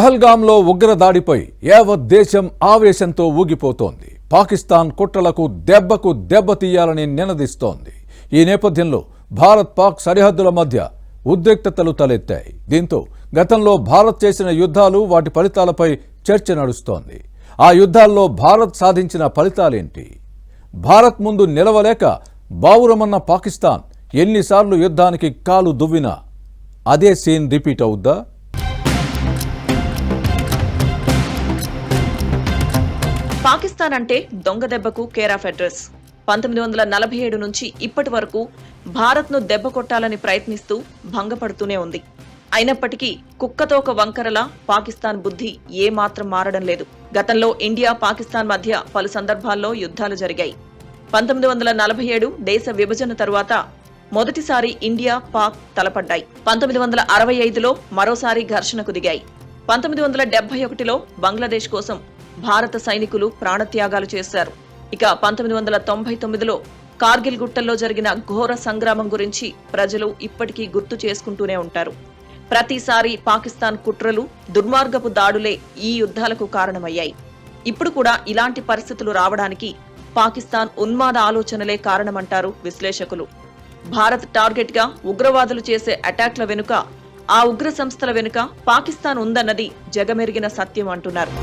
పహల్గాంలో ఉగ్రదాడిపై యావత్ దేశం ఆవేశంతో ఊగిపోతోంది. పాకిస్తాన్ కుట్రలకు దెబ్బకు దెబ్బ తీయాలని నినదిస్తోంది. ఈ నేపథ్యంలో భారత్ పాక్ సరిహద్దుల మధ్య ఉద్రిక్తతలు తలెత్తాయి. దీంతో గతంలో భారత్ చేసిన యుద్ధాలు, వాటి ఫలితాలపై చర్చ నడుస్తోంది. ఆ యుద్ధాల్లో భారత్ సాధించిన ఫలితాలేంటి? భారత్ ముందు నిలవలేక బావురమన్న పాకిస్తాన్ ఎన్నిసార్లు యుద్ధానికి కాలు దువ్వినా అదే సీన్ రిపీట్ అవుద్దా? పాకిస్తాన్ అంటే దొంగ దెబ్బకు కేర్ ఆఫ్ అడ్రస్. 1947 నుంచి ఇప్పటి వరకు భారత్ను దెబ్బ కొట్టాలని ప్రయత్నిస్తూ భంగపడుతూనే ఉంది. అయినప్పటికీ కుక్కతోక వంకరలా పాకిస్తాన్ బుద్ధి ఏమాత్రం మారడం లేదు. గతంలో ఇండియా, పాకిస్తాన్ మధ్య పలు సందర్భాల్లో యుద్ధాలు జరిగాయి. 1947 దేశ విభజన తరువాత మొదటిసారి ఇండియా, పాక్ తలపడ్డాయి. 1965లో మరోసారి ఘర్షణకు దిగాయి. 1971లో బంగ్లాదేశ్ కోసం భారత సైనికులు ప్రాణత్యాగాలు చేశారు. ఇక 1999లో కార్గిల్ గుట్టల్లో జరిగిన ఘోర సంగ్రామం గురించి ప్రజలు ఇప్పటికీ గుర్తు చేసుకుంటూనే ఉంటారు. ప్రతిసారి పాకిస్తాన్ కుట్రలు, దుర్మార్గపు దాడులే ఈ యుద్ధాలకు కారణమయ్యాయి. ఇప్పుడు కూడా ఇలాంటి పరిస్థితులు రావడానికి పాకిస్తాన్ ఉన్మాద ఆలోచనలే కారణమంటారు విశ్లేషకులు. భారత్ టార్గెట్ గా ఉగ్రవాదులు చేసే అటాక్ల వెనుక, ఆ ఉగ్ర సంస్థల వెనుక పాకిస్తాన్ ఉందన్నది జగమెరిగిన సత్యం అంటున్నారు.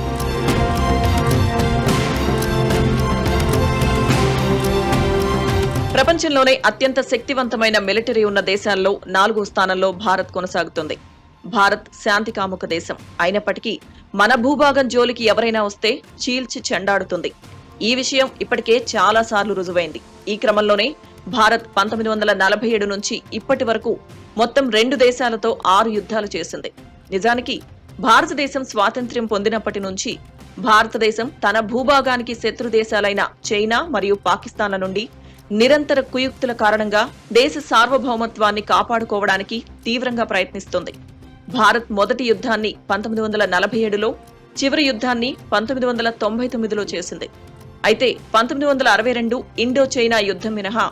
ప్రపంచంలోనే అత్యంత శక్తివంతమైన మిలిటరీ ఉన్న దేశాల్లో 4వ స్థానంలో భారత్ కొనసాగుతుంది. భారత్ శాంతి కాముక దేశం అయినప్పటికీ మన భూభాగం జోలికి ఎవరైనా వస్తే చీల్చి చెండాడుతుంది. ఈ విషయం ఇప్పటికే చాలా సార్లు రుజువైంది. ఈ క్రమంలోనే భారత్ 1947 నుంచి ఇప్పటి వరకు మొత్తం 2 దేశాలతో 6 యుద్ధాలు చేసింది. నిజానికి భారతదేశం స్వాతంత్ర్యం పొందినప్పటి నుంచి భారతదేశం తన భూభాగానికి శత్రు దేశాలైన చైనా మరియు పాకిస్తాన్ల నుండి నిరంతర కుయుక్తుల కారణంగా దేశ సార్వభౌమత్వాన్ని కాపాడుకోవడానికి తీవ్రంగా ప్రయత్నిస్తుంది. భారత్ మొదటి యుద్ధాన్ని 1947లో, చివరి యుద్ధాన్ని 1999లో చేసింది. అయితే 1962 ఇండో చైనా యుద్ధం మినహా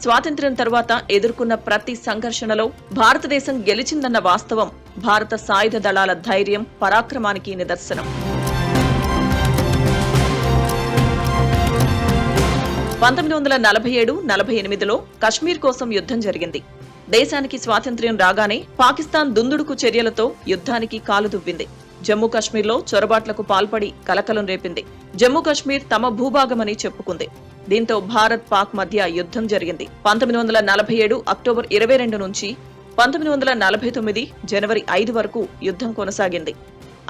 స్వాతంత్ర్యం తర్వాత ఎదుర్కొన్న ప్రతి సంఘర్షణలో భారతదేశం గెలిచిందన్న వాస్తవం భారత సాయుధ దళాల ధైర్యం, పరాక్రమానికి నిదర్శనం. 1947-48లో కశ్మీర్ కోసం యుద్ధం జరిగింది. దేశానికి స్వాతంత్ర్యం రాగానే పాకిస్తాన్ దుందుడుకు చర్యలతో యుద్ధానికి కాలు దువ్వింది. జమ్మూ కశ్మీర్లో చొరబాట్లకు పాల్పడి కలకలం రేపింది. జమ్మూ కశ్మీర్ తమ భూభాగమని చెప్పుకుంది. దీంతో భారత్ పాక్ మధ్య యుద్ధం జరిగింది. 1947 అక్టోబర్ 22 నుంచి 1949 జనవరి 5 వరకు యుద్ధం కొనసాగింది.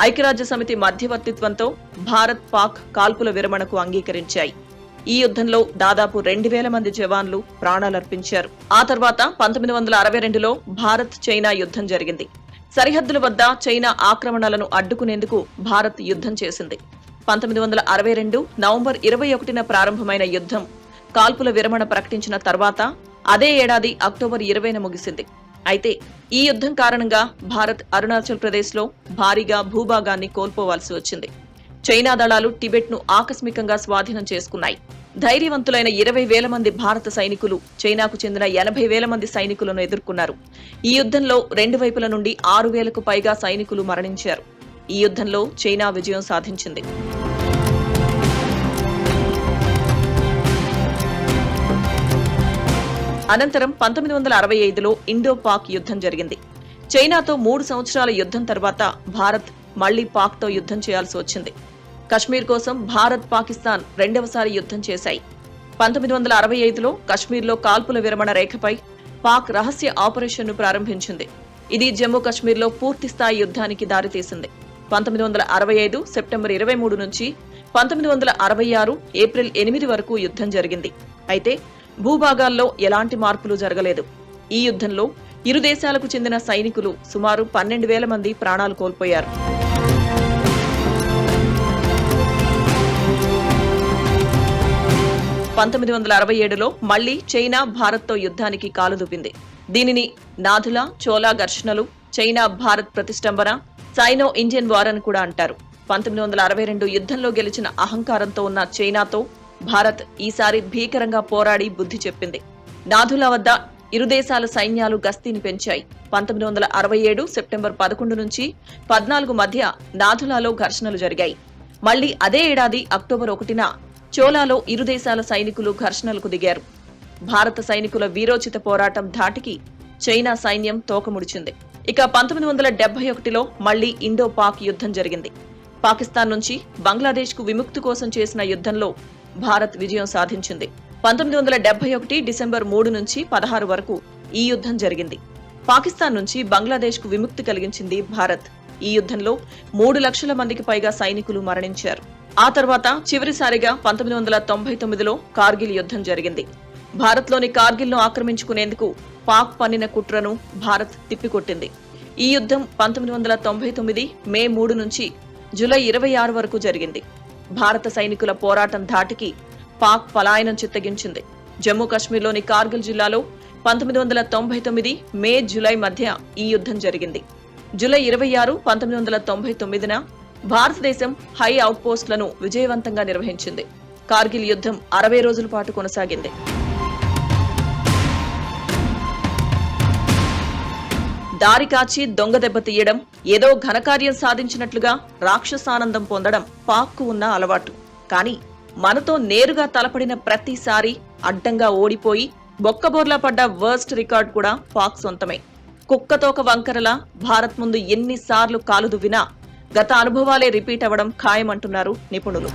ఐక్యరాజ్య సమితి మధ్యవర్తిత్వంతో భారత్, పాక్ కాల్పుల విరమణకు అంగీకరించాయి. ఈ యుద్ధంలో దాదాపు 2000 మంది జవాన్లు ప్రాణాలర్పించారు. ఆ తర్వాత 1962లో భారత్, చైనా యుద్ధం జరిగింది. సరిహద్దుల వద్ద చైనా ఆక్రమణలను అడ్డుకునేందుకు భారత్ యుద్ధం చేసింది. 1962 నవంబర్ 21న ప్రారంభమైన యుద్ధం కాల్పుల విరమణ ప్రకటించిన తర్వాత అదే ఏడాది అక్టోబర్ 20న ముగిసింది. అయితే ఈ యుద్ధం కారణంగా భారత్ అరుణాచల్ ప్రదేశ్లో భారీగా భూభాగాన్ని కోల్పోవాల్సి వచ్చింది. చైనా దళాలు టిబెట్ను ఆకస్మికంగా స్వాధీనం చేసుకున్నాయి. ధైర్యవంతులైన 20,000 మంది భారత సైనికులు చైనాకు చెందిన 80,000 మంది సైనికులను ఎదుర్కొన్నారు. ఈ యుద్ధంలో 2 వైపుల నుండి 6,000కు పైగా సైనికులు మరణించారు. ఈ యుద్ధంలో చైనా విజయం సాధించింది. అనంతరం 1965లో ఇండో పాక్ యుద్ధం జరిగింది. చైనాతో 3 సంవత్సరాల యుద్ధం తర్వాత భారత్ మళ్లీ పాక్తో యుద్ధం చేయాల్సి వచ్చింది. కశ్మీర్ కోసం భారత్, పాకిస్తాన్ రెండవసారి యుద్ధం చేశాయి. 1965లో కశ్మీర్లో కాల్పుల విరమణ రేఖపై పాక్ రహస్య ఆపరేషన్ను ప్రారంభించింది. ఇది జమ్మూ కశ్మీర్లో పూర్తిస్థాయి యుద్ధానికి దారితీసింది. 1965 సెప్టెంబర్ 23 నుంచి 1966 ఏప్రిల్ 8 వరకు యుద్ధం జరిగింది. అయితే భూభాగాల్లో ఎలాంటి మార్పులు జరగలేదు. ఈ యుద్ధంలో ఇరు దేశాలకు చెందిన సైనికులు సుమారు 12,000 మంది ప్రాణాలు కోల్పోయారు. 1967లో మళ్లీ చైనా భారత్తో యుద్ధానికి కాలుదువ్వింది. దీనిని నాథులా చోలా ఘర్షణలు, చైనా భారత్ ప్రతిష్టంభన, సైనో ఇండియన్ వార్ అని కూడా అంటారు. 1962 యుద్ధంలో గెలిచిన అహంకారంతో ఉన్న చైనాతో భారత్ ఈసారి భీకరంగా పోరాడి బుద్ధి చెప్పింది. నాథులా వద్ద ఇరు దేశాల సైన్యాలు గస్తీని పెంచాయి. 1967 సెప్టెంబర్ 11 నుంచి 14 మధ్య నాథులాలో ఘర్షణలు జరిగాయి. మళ్లీ అదే ఏడాది అక్టోబర్ 1న చోలాలో ఇరు దేశాల సైనికులు ఘర్షణలకు దిగారు. భారత సైనికుల వీరోచిత పోరాటం ధాటికి చైనా సైన్యం తోకముడిచింది. ఇక 1971లో మళ్లీ ఇండో-పాక్ యుద్ధం జరిగింది. పాకిస్తాన్ నుంచి బంగ్లాదేశ్కు విముక్తి కోసం చేసిన యుద్ధంలో భారత్ విజయం సాధించింది. 1971 డిసెంబర్ 3 నుంచి 16 వరకు ఈ యుద్ధం జరిగింది. పాకిస్తాన్ నుంచి బంగ్లాదేశ్కు విముక్తి కలిగించింది భారత్. ఈ యుద్ధంలో 3 లక్షల మందికి పైగా సైనికులు మరణించారు. ఆ తర్వాత చివరిసారిగా 1999లో కార్గిల్ యుద్ధం జరిగింది. భారత్లోని కార్గిల్ను ఆక్రమించుకునేందుకు పాక్ పన్నిన కుట్రను భారత్ తిప్పికొట్టింది. ఈ యుద్ధం 1999 మే 3 నుంచి జూలై 26 వరకు జరిగింది. భారత సైనికుల పోరాటం ధాటికి పాక్ పలాయనం చిత్తగించింది. జమ్మూ కశ్మీర్లోని కార్గిల్ జిల్లాలో 1999 మే జూలై మధ్య ఈ యుద్ధం జరిగింది. జూలై 26, 1999న భారతదేశం హై అవుట్ పోస్టులను విజయవంతంగా నిర్వహించింది. కార్గిల్ యుద్ధం 60 రోజుల పాటు కొనసాగింది. దారి కాచి దొంగ దెబ్బ తీయడం, ఏదో ఘనకార్యం సాధించినట్లుగా రాక్షసానందం పొందడం పాక్కు ఉన్న అలవాటు. కానీ మనతో నేరుగా తలపడిన ప్రతిసారి అడ్డంగా ఓడిపోయి బొక్కబోర్లా పడ్డ వర్స్ట్ రికార్డ్ కూడా పాక్ సొంతమే. కుక్కతోక వంకరలా భారత్ ముందు ఎన్నిసార్లు కాలు దువ్వినా గత అనుభవాలే రిపీట్ అవ్వడం ఖాయమంటున్నారు నిపుణులు.